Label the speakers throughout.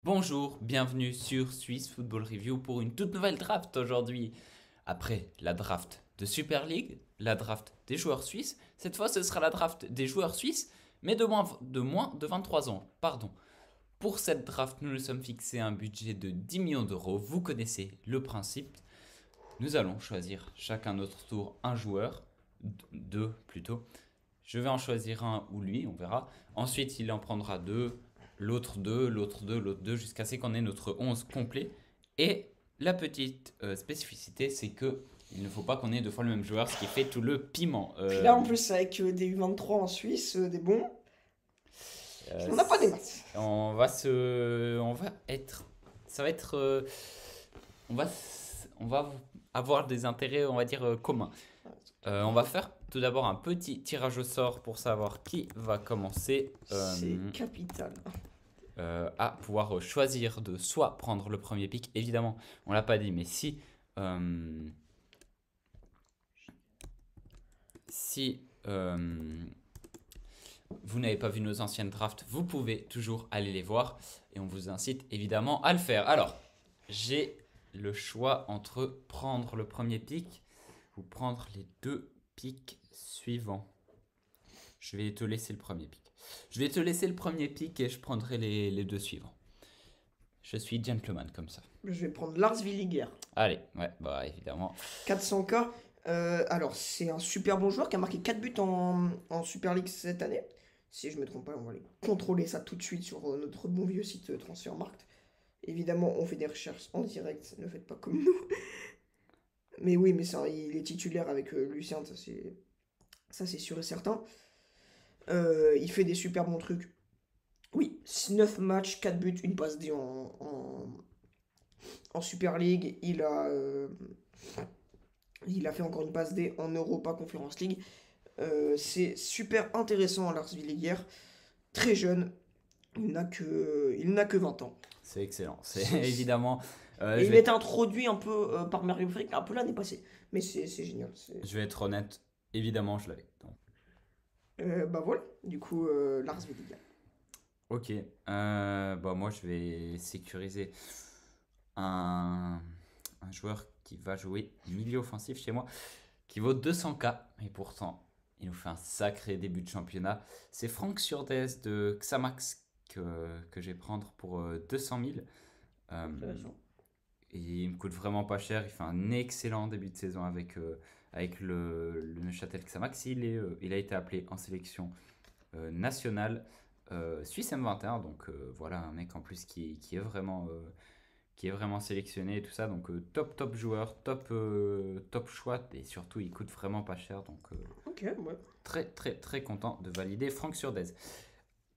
Speaker 1: Bonjour, bienvenue sur Swiss Football Review pour une toute nouvelle draft aujourd'hui. Après la draft de Super League, la draft des joueurs suisses, cette fois ce sera la draft des joueurs suisses, mais de moins de 23 ans. Pardon. Pour cette draft, nous nous sommes fixés un budget de 10 millions d'euros. Vous connaissez le principe. Nous allons choisir chacun notre tour un joueur, deux plutôt. Je vais en choisir un ou lui, on verra. Ensuite, il en prendra deux, l'autre deux, l'autre deux, l'autre deux, jusqu'à ce qu'on ait notre 11 complet. Et la petite spécificité, c'est que il ne faut pas qu'on ait deux fois le même joueur, ce qui fait tout le piment.
Speaker 2: Puis là, en plus, avec des U23 en Suisse, des bons, on n'a pas des maths.
Speaker 1: On va être, ça va être, on va avoir des intérêts, on va dire communs. On va faire tout d'abord un petit tirage au sort pour savoir qui va commencer
Speaker 2: C'est capital.
Speaker 1: à pouvoir choisir de soit prendre le premier pick. Évidemment, on l'a pas dit, mais si vous n'avez pas vu nos anciennes drafts, vous pouvez toujours aller les voir et on vous incite évidemment à le faire. Alors, j'ai le choix entre prendre le premier pick ou prendre les deux picks suivants. Je vais te laisser le premier pick. Je vais te laisser le premier pick et je prendrai les deux suivants. Je suis gentleman comme ça.
Speaker 2: Je vais prendre Lars Villiger.
Speaker 1: Allez, ouais, bah évidemment.
Speaker 2: 400K. Alors, c'est un super bon joueur qui a marqué 4 buts en Super League cette année. Si je me trompe pas, on va aller contrôler ça tout de suite sur notre bon vieux site Transfermarkt. Évidemment, on fait des recherches en direct, ne faites pas comme nous. Mais oui, mais ça, il est titulaire avec Lucien, ça c'est sûr et certain. Il fait des super bons trucs. Oui, 9 matchs, 4 buts, une passe D en Super League. Il a fait encore une passe D en Europa Conference League. C'est super intéressant, Lars Villiger. Très jeune. Il n'a que 20 ans.
Speaker 1: C'est excellent. C'est évidemment.
Speaker 2: Et il a été introduit un peu par Mario Frick un peu l'année passée. Mais c'est génial.
Speaker 1: Je vais être honnête. Évidemment, je l'avais. Donc,
Speaker 2: Bah voilà, du coup, Lars Villiger.
Speaker 1: ok. Bah moi, je vais sécuriser un joueur qui va jouer milieu offensif chez moi, qui vaut 200K. Et pourtant, il nous fait un sacré début de championnat. C'est Franck Surdez de Xamax que je vais prendre pour 200 000.
Speaker 2: Intéressant.
Speaker 1: Et il me coûte vraiment pas cher. Il fait un excellent début de saison avec le Neuchâtel Xamax. Il a été appelé en sélection nationale Suisse M21. Donc voilà, un mec en plus qui est vraiment sélectionné et tout ça. Donc top joueur, top choix. Et surtout, il coûte vraiment pas cher. Donc
Speaker 2: Ok, ouais.
Speaker 1: très content de valider Franck Surdez.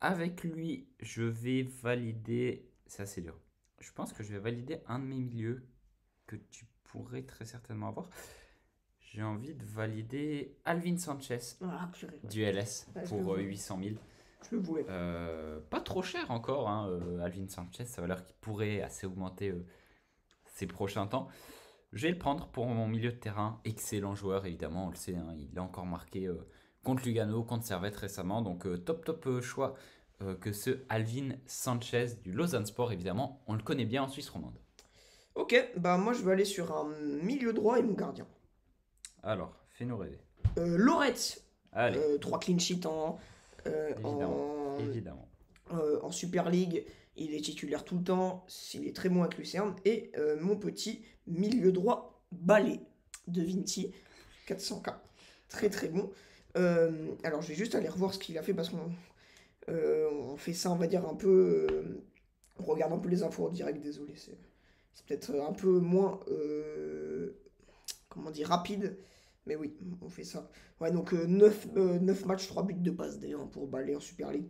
Speaker 1: Avec lui, je vais valider. Ça, c'est dur. Je pense que je vais valider un de mes milieux que tu pourrais très certainement avoir. J'ai envie de valider Alvin Sanchez
Speaker 2: Ah, purée, ouais.
Speaker 1: du LS
Speaker 2: Ouais, je le
Speaker 1: pour
Speaker 2: voulais.
Speaker 1: 800 000.
Speaker 2: Je le voulais.
Speaker 1: Pas trop cher encore, hein, Alvin Sanchez. Ça va l'air qu'il pourrait assez augmenter ces prochains temps. Je vais le prendre pour mon milieu de terrain. Excellent joueur, évidemment, on le sait. Hein, il a encore marqué contre Lugano, contre Servette récemment. Donc top choix que ce Alvin Sanchez du Lausanne Sport, évidemment. On le connaît bien en Suisse romande.
Speaker 2: Ok, bah moi je vais aller sur un milieu droit et mon gardien.
Speaker 1: Alors, fais-nous rêver.
Speaker 2: Loretz,
Speaker 1: Allez,
Speaker 2: 3 clean sheets euh,
Speaker 1: évidemment,
Speaker 2: en,
Speaker 1: évidemment.
Speaker 2: en Super League. Il est titulaire tout le temps. Il est très bon avec Lucerne. Et mon petit milieu droit, Ballet de Vinci, 400K. Très très bon. Alors je vais juste aller revoir ce qu'il a fait parce qu'on fait ça, on va dire, un peu. On regarde un peu les infos en direct, désolé. C'est peut-être un peu moins. Comment dire, rapide. Mais oui, on fait ça. Ouais, donc 9 matchs, 3 buts de passe d'ailleurs pour Ballet en Super League,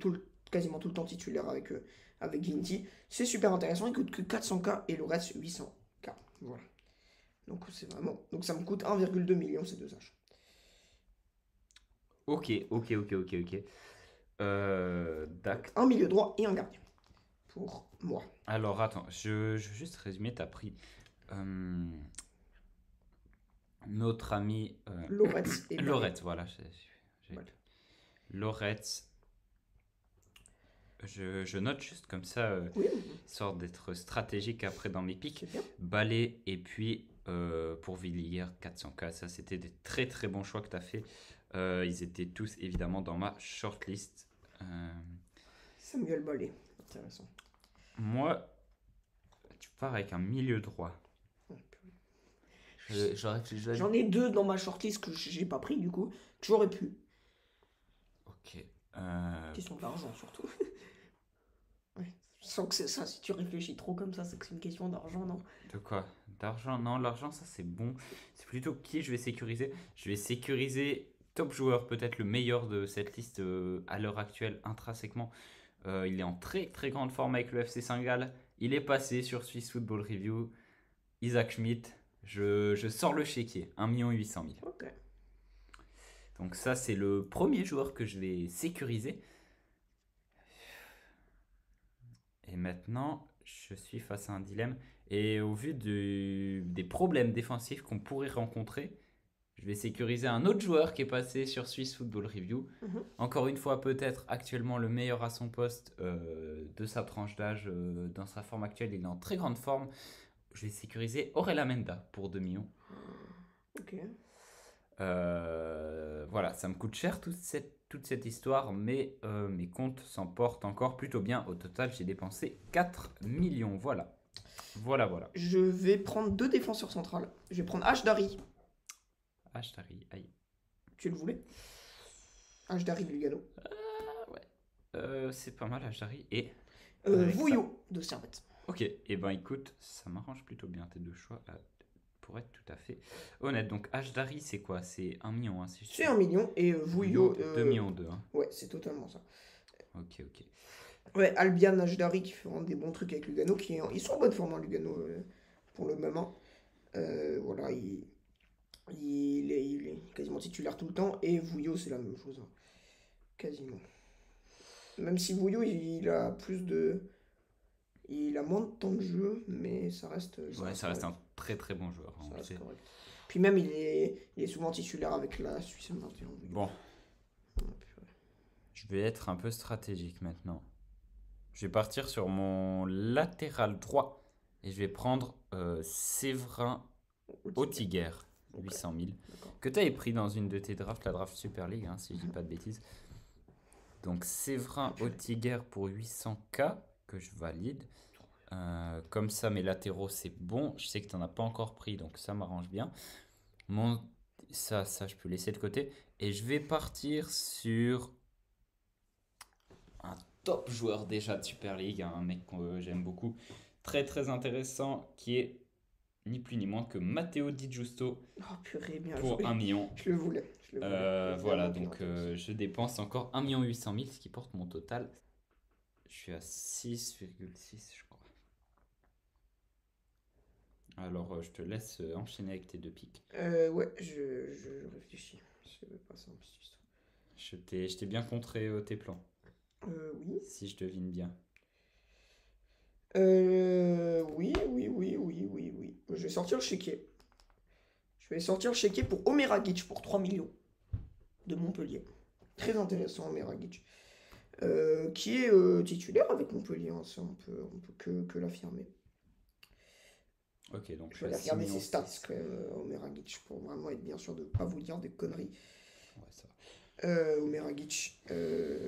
Speaker 2: quasiment tout le temps titulaire avec Ginty. C'est super intéressant, il coûte que 400K et le reste 800K. Voilà. Donc c'est vraiment. Donc ça me coûte 1,2 million ces deux achats.
Speaker 1: Ok.
Speaker 2: Donc
Speaker 1: Dac.
Speaker 2: un milieu droit et un gardien. Pour moi.
Speaker 1: Alors, attends, je veux juste résumer. T'as pris euh, notre ami
Speaker 2: Loretz et Ballet.
Speaker 1: Loretz, voilà.
Speaker 2: Voilà.
Speaker 1: Loretz, Je note juste comme ça,
Speaker 2: Oui,
Speaker 1: histoire d'être stratégique après dans mes pics.
Speaker 2: c'est bien.
Speaker 1: Ballet et puis pour Villiers 400K. Ça, c'était des très très bons choix que tu as fait. Ils étaient tous évidemment dans ma shortlist.
Speaker 2: Samuel Ballet. Intéressant.
Speaker 1: Moi, tu pars avec un milieu droit.
Speaker 2: Oh, purée.
Speaker 1: J'aurais fait.
Speaker 2: J'en ai deux dans ma shortlist que j'ai pas pris du coup, que j'aurais pu.
Speaker 1: Ok.
Speaker 2: Question d'argent surtout. Ouais. Je sens que c'est ça, si tu réfléchis trop comme ça, c'est que c'est une question d'argent, non?
Speaker 1: De quoi? D'argent? Non, l'argent, ça c'est bon. C'est plutôt qui je vais sécuriser. Je vais sécuriser top joueur, peut-être le meilleur de cette liste à l'heure actuelle, intrinsèquement. Il est en très très grande forme avec le FC Saint-Gall. Il est passé sur Swiss Football Review. Isaac Schmidt. Je sors le chéquier, 1 800 000.
Speaker 2: Ok.
Speaker 1: Donc ça, c'est le premier joueur que je vais sécuriser. Et maintenant, je suis face à un dilemme. Et au vu des problèmes défensifs qu'on pourrait rencontrer, je vais sécuriser un autre joueur qui est passé sur Swiss Football Review.
Speaker 2: Mhm.
Speaker 1: Encore une fois, peut-être actuellement le meilleur à son poste de sa tranche d'âge. Dans sa forme actuelle, il est en très grande forme. Je vais sécuriser Aurel Menda pour 2 millions.
Speaker 2: Ok.
Speaker 1: Voilà, ça me coûte cher toute cette histoire, mais mes comptes s'en portent encore plutôt bien. Au total, j'ai dépensé 4 millions. Voilà. Voilà.
Speaker 2: Je vais prendre deux défenseurs centrales. Je vais prendre Ashdari.
Speaker 1: Ashtari, aïe.
Speaker 2: Tu le voulais? Ashdari Lugano.
Speaker 1: Ah ouais. C'est pas mal, Ashtari. Et avec
Speaker 2: Vouillot de Servette.
Speaker 1: ok, et ben écoute, ça m'arrange plutôt bien tes deux choix. Pour être tout à fait honnête. Donc Ashdari, c'est quoi? C'est 1 million, hein, si je
Speaker 2: C'est 1 million et Vouillot.
Speaker 1: 2 millions 2. Hein.
Speaker 2: Ouais, c'est totalement ça.
Speaker 1: Ok.
Speaker 2: Ouais, Albian Ashdari qui fait vraiment des bons trucs avec Lugano. Ils sont en bonne forme, hein, Lugano, pour le moment. Voilà, il est quasiment titulaire tout le temps. Et Vouillot, c'est la même chose, hein, quasiment. Même si Vouillot, il a plus de. Il a moins de temps de jeu, mais ça reste.
Speaker 1: Ouais, ça reste
Speaker 2: correct.
Speaker 1: un très très bon joueur. Hein,
Speaker 2: Ça
Speaker 1: on le
Speaker 2: reste
Speaker 1: sait.
Speaker 2: correct. Puis même, il est souvent titulaire avec la Suisse M21.
Speaker 1: Bon,
Speaker 2: Ouais, purée.
Speaker 1: je vais être un peu stratégique maintenant. Je vais partir sur mon latéral droit et je vais prendre Séverin Autiguer,
Speaker 2: Ok,
Speaker 1: 800 000,
Speaker 2: d'accord.
Speaker 1: que tu avais pris dans une de tes drafts, la draft Super League, hein, si je dis pas de bêtises. Donc Séverin Autiguer pour 800K, que je valide. Comme ça, mes latéraux, c'est bon. Je sais que tu n'en as pas encore pris, donc ça m'arrange bien. Mon... ça, je peux laisser de côté. Et je vais partir sur un top joueur déjà de Super League, un mec que j'aime beaucoup. Très très intéressant, qui est ni plus ni moins que Matteo Di Giusto
Speaker 2: Oh purée, bien
Speaker 1: pour
Speaker 2: joué.
Speaker 1: 1 million.
Speaker 2: Je le voulais.
Speaker 1: Voilà,
Speaker 2: Évidemment qu'il est
Speaker 1: donc
Speaker 2: intéressant.
Speaker 1: je dépense encore 1 800 000, ce qui porte mon total. Je suis à 6,6, je crois. Alors, je te laisse enchaîner avec tes deux pics.
Speaker 2: Ouais, je réfléchis. C'est pas simple cette histoire.
Speaker 1: Je t'ai bien contré tes plans,
Speaker 2: Oui.
Speaker 1: si je devine bien.
Speaker 2: Oui. Je vais sortir le chéquier. Je vais sortir le chéquier pour Omer Agic pour 3 millions de Montpellier. Très intéressant, Omer Agic. Qui est titulaire avec Montpellier, hein, ça on peut que l'affirmer.
Speaker 1: Ok, donc
Speaker 2: Je
Speaker 1: je suis
Speaker 2: vais
Speaker 1: à
Speaker 2: aller
Speaker 1: 6
Speaker 2: regarder
Speaker 1: millions
Speaker 2: ses stats
Speaker 1: 6.
Speaker 2: quand même, Omer Agic, pour vraiment être bien sûr de ne pas vous dire des conneries.
Speaker 1: Ouais, ça va.
Speaker 2: Omer Agic,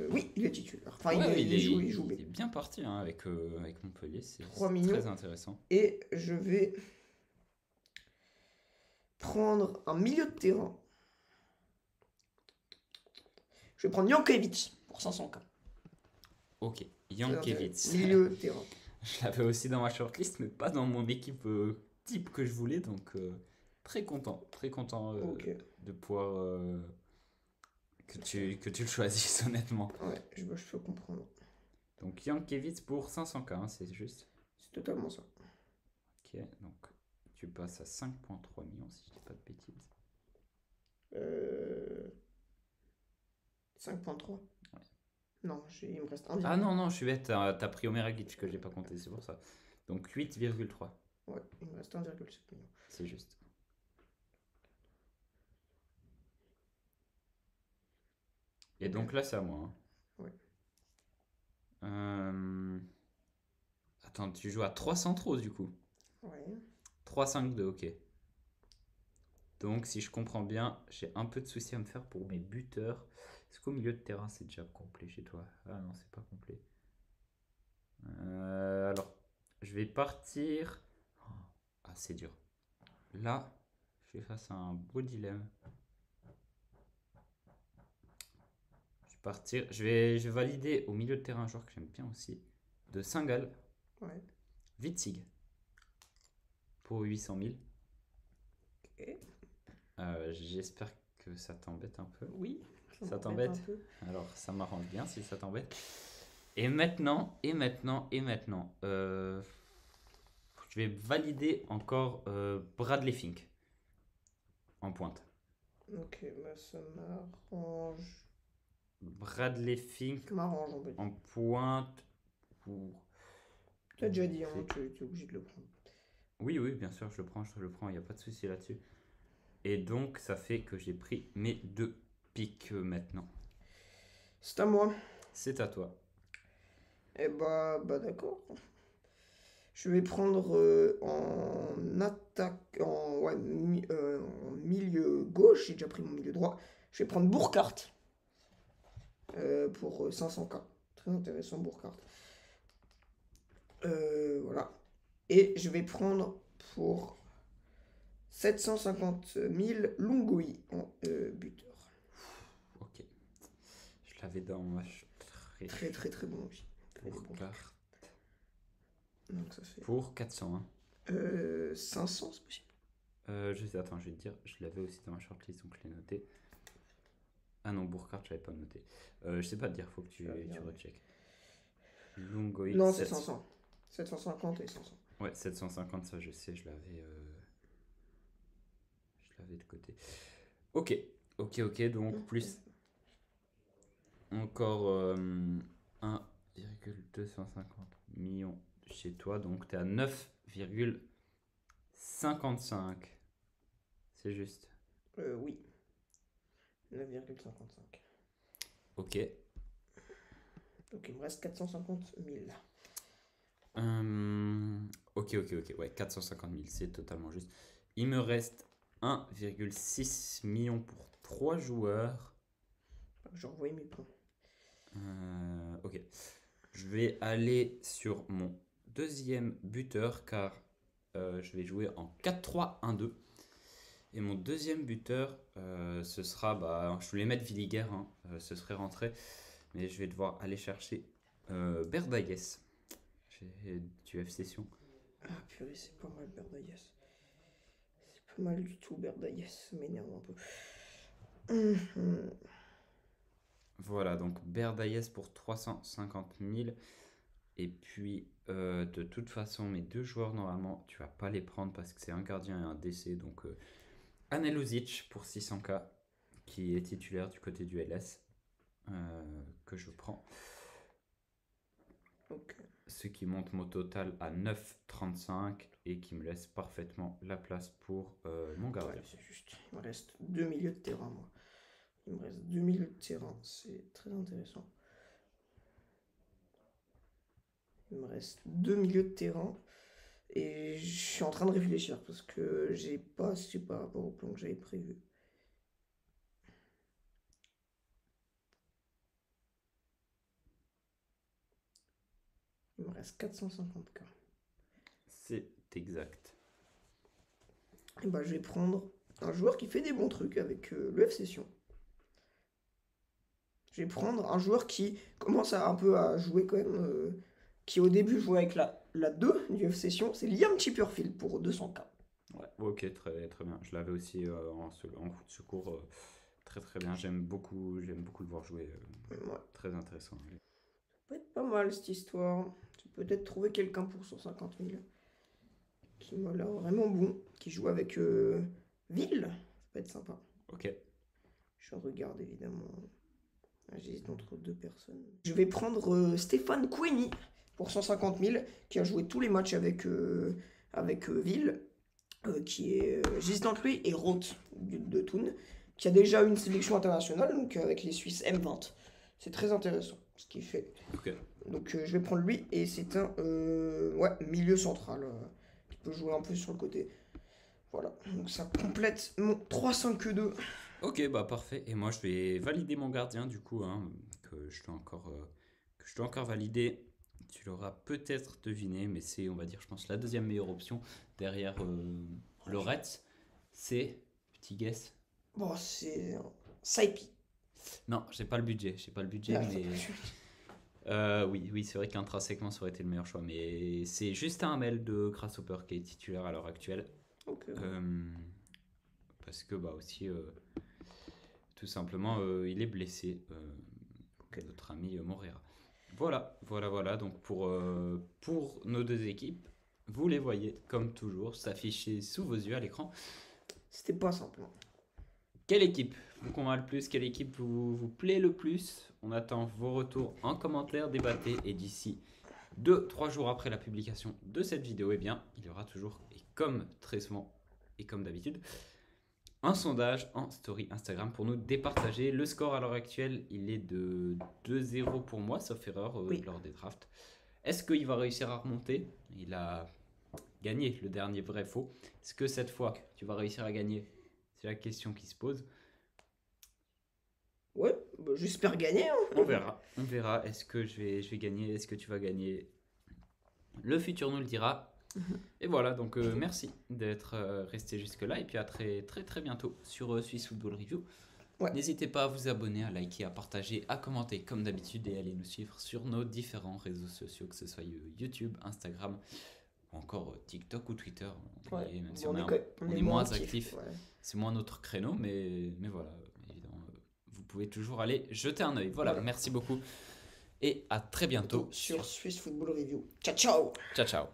Speaker 2: oui, il est titulaire. Enfin,
Speaker 1: Ouais,
Speaker 2: il joue
Speaker 1: il
Speaker 2: bien.
Speaker 1: est bien parti hein, avec Montpellier,
Speaker 2: 3
Speaker 1: c'est
Speaker 2: millions.
Speaker 1: très intéressant.
Speaker 2: Et je vais prendre un milieu de terrain. Je vais prendre Jankovic pour 500K.
Speaker 1: Ok,
Speaker 2: Très intéressant.
Speaker 1: Jankiewicz.
Speaker 2: Milieu de terrain.
Speaker 1: Je l'avais aussi dans ma shortlist, mais pas dans mon équipe type que je voulais, donc très content
Speaker 2: Ok.
Speaker 1: de pouvoir que tu le choisisses honnêtement.
Speaker 2: Ouais, je peux comprendre.
Speaker 1: Donc Jankiewicz pour 500K, hein, c'est juste.
Speaker 2: C'est totalement ça.
Speaker 1: Ok, donc tu passes à 5,3 millions si je dis pas de bêtises.
Speaker 2: Euh... 5,3.
Speaker 1: Ouais.
Speaker 2: Non, il me reste un
Speaker 1: Ah
Speaker 2: virgule.
Speaker 1: non, je suis bête, t'as pris Omer Agic que j'ai pas compté, c'est pour ça. Donc 8,3,
Speaker 2: Ouais, il me reste 1,7 million.
Speaker 1: c'est juste. Et
Speaker 2: Ok.
Speaker 1: donc là, c'est à moi. Hein.
Speaker 2: Ouais.
Speaker 1: Attends, tu joues à 3 centraux du coup.
Speaker 2: Ouais.
Speaker 1: 3-5-2, ok. Donc, si je comprends bien, j'ai un peu de soucis à me faire pour mes buteurs. Est-ce qu'au milieu de terrain, c'est déjà complet chez toi? Ah non, c'est pas complet. Alors, je vais partir. Ah, c'est dur. Là, je suis face à un beau dilemme. Je vais partir. Je vais valider au milieu de terrain un joueur que j'aime bien aussi. De Saint-Gall,
Speaker 2: Ouais.
Speaker 1: Witzig. Pour 800 000.
Speaker 2: Ok.
Speaker 1: J'espère que ça t'embête un peu.
Speaker 2: Oui.
Speaker 1: Ça
Speaker 2: m'embête
Speaker 1: t'embête?
Speaker 2: un peu.
Speaker 1: Alors, ça m'arrange bien si ça t'embête. Et maintenant, je vais valider encore Bradley Fink en pointe.
Speaker 2: Ok, bah ça m'arrange.
Speaker 1: Bradley Fink
Speaker 2: Ça m'arrange, on peut dire.
Speaker 1: en pointe pour.
Speaker 2: T'as déjà dit, hein, tu es obligé de le prendre.
Speaker 1: Oui, oui, bien sûr, je le prends, il n'y a pas de souci là-dessus. Et donc, ça fait que j'ai pris mes 2 pics maintenant.
Speaker 2: C'est à moi.
Speaker 1: C'est à toi.
Speaker 2: Eh bah d'accord. Je vais prendre en attaque, en milieu gauche, j'ai déjà pris mon milieu droit. Je vais prendre Burkhardt pour 500K. Très intéressant, Burkhardt. Voilà. Et je vais prendre pour 750 000 Lungui en buteur.
Speaker 1: Ok. Je l'avais dans ma.
Speaker 2: Très très très bon aussi. Très bon.
Speaker 1: Burkhardt.
Speaker 2: Donc ça fait
Speaker 1: Pour 400.
Speaker 2: 500, c'est possible.
Speaker 1: Je sais, attends, je vais te dire, je l'avais aussi dans ma shortlist, donc je l'ai noté. Ah non, Burkhardt, je l'avais pas noté. Je sais pas te dire, faut que tu recheck. Lungoï.
Speaker 2: Non, c'est 500. 750 et 500.
Speaker 1: Ouais, 750, ça je sais, je l'avais de côté. Ok, donc plus encore 1,250 millions chez toi, donc tu es à 9,55. C'est juste.
Speaker 2: Oui. 9,55.
Speaker 1: Ok.
Speaker 2: Donc il me reste 450 000.
Speaker 1: Ok. Ouais, 450 000, c'est totalement juste. Il me reste 1,6 million pour 3 joueurs.
Speaker 2: J'ai envoyé mes points.
Speaker 1: Ok. Je vais aller sur mon deuxième buteur car je vais jouer en 4-3-1-2. Et mon deuxième buteur, ce sera, je voulais mettre Villiger, hein, ce serait rentré, mais je vais devoir aller chercher Berdayes. J'ai du FC Sion.
Speaker 2: Ah purée, c'est pas mal Berdayes. C'est pas mal du tout Berdayes, ça m'énerve un peu.
Speaker 1: Voilà, donc Berdayes pour 350 000. Et puis, de toute façon, mes 2 joueurs, normalement, tu vas pas les prendre parce que c'est un gardien et un DC. Donc, Aneluzic pour 600K, qui est titulaire du côté du LS, que je prends.
Speaker 2: Ok.
Speaker 1: Ce qui monte mon total à 9,35 et qui me laisse parfaitement la place pour mon gardien.
Speaker 2: Ouais, c'est juste. Il me reste 2 milieux de terrain, moi. Il me reste 2 milieux de terrain. C'est très intéressant. Il me reste 2 milieux de terrain. Et je suis en train de réfléchir parce que j'ai pas assez par rapport au plan que j'avais prévu. Il me reste 450K.
Speaker 1: C'est exact.
Speaker 2: Et bah, je vais prendre un joueur qui fait des bons trucs avec le FC Sion. Je vais prendre un joueur qui commence un peu à jouer quand même, qui au début jouait avec la 2 du FC Sion, c'est Liam Chipperfield pour 200K.
Speaker 1: Ouais, ok, très, très bien. Je l'avais aussi en coup de secours. Très très bien. J'aime beaucoup le voir jouer.
Speaker 2: Ouais.
Speaker 1: Très intéressant.
Speaker 2: Ça peut être pas mal cette histoire. Tu peux peut-être trouver quelqu'un pour 150 000 qui m'a l'air vraiment bon, qui joue avec Ville. Ça peut être sympa.
Speaker 1: Ok.
Speaker 2: Je regarde évidemment. J'hésite entre 2 personnes. Je vais prendre Stéphane Koueni pour 150 000, qui a joué tous les matchs avec Ville, j'hésite entre lui et Roth de Thun, qui a déjà une sélection internationale, donc avec les Suisses M20. C'est très intéressant ce qu'il fait.
Speaker 1: Ok.
Speaker 2: Donc je vais prendre lui et c'est un milieu central qui peut jouer un peu sur le côté. Voilà, donc ça complète mon 3-5-2.
Speaker 1: Ok, bah parfait. Et moi, je vais valider mon gardien, du coup, hein, que je dois encore valider. Tu l'auras peut-être deviné, mais c'est, on va dire, je pense, la deuxième meilleure option derrière le Reds. C'est, petit guess.
Speaker 2: Bon, c'est Saipi.
Speaker 1: Non, j'ai pas le budget. J'ai pas le budget, mais. Oui, c'est vrai qu'intrinsèquement, ça aurait été le meilleur choix. Mais c'est Justin Hamel de Grasshopper qui est titulaire à l'heure actuelle.
Speaker 2: Ok.
Speaker 1: Parce que, bah, aussi. Tout simplement, il est blessé, notre ami Moreira. Voilà. Donc pour nos deux équipes, vous les voyez comme toujours s'afficher sous vos yeux à l'écran.
Speaker 2: C'était pas simple.
Speaker 1: Quelle équipe vous convainc le plus? Quelle équipe vous plaît le plus? On attend vos retours en commentaire, débattez. Et d'ici 2-3 jours après la publication de cette vidéo, eh bien, il y aura toujours, et comme très souvent et comme d'habitude, un sondage en story Instagram pour nous départager. Le score à l'heure actuelle, il est de 2-0 pour moi, sauf erreur lors des drafts. Est-ce qu'il va réussir à remonter? Il a gagné le dernier vrai-faux. Est-ce que cette fois, tu vas réussir à gagner? C'est la question qui se pose.
Speaker 2: Ouais, bah, j'espère gagner. Hein.
Speaker 1: On verra. Est-ce que je vais gagner? Est-ce que tu vas gagner? Le futur nous le dira. Et voilà, donc merci d'être resté jusque-là. Et puis à très très très bientôt sur Swiss Football Review.
Speaker 2: Ouais.
Speaker 1: N'hésitez pas à vous abonner, à liker, à partager, à commenter comme d'habitude et à aller nous suivre sur nos différents réseaux sociaux, que ce soit YouTube, Instagram, ou encore TikTok ou Twitter. Même si on est moins actif, c'est moins notre créneau, mais voilà, évidemment, vous pouvez toujours aller jeter un œil. Voilà, merci beaucoup et à très bientôt
Speaker 2: sur Swiss Football Review. Ciao, ciao.
Speaker 1: Ciao.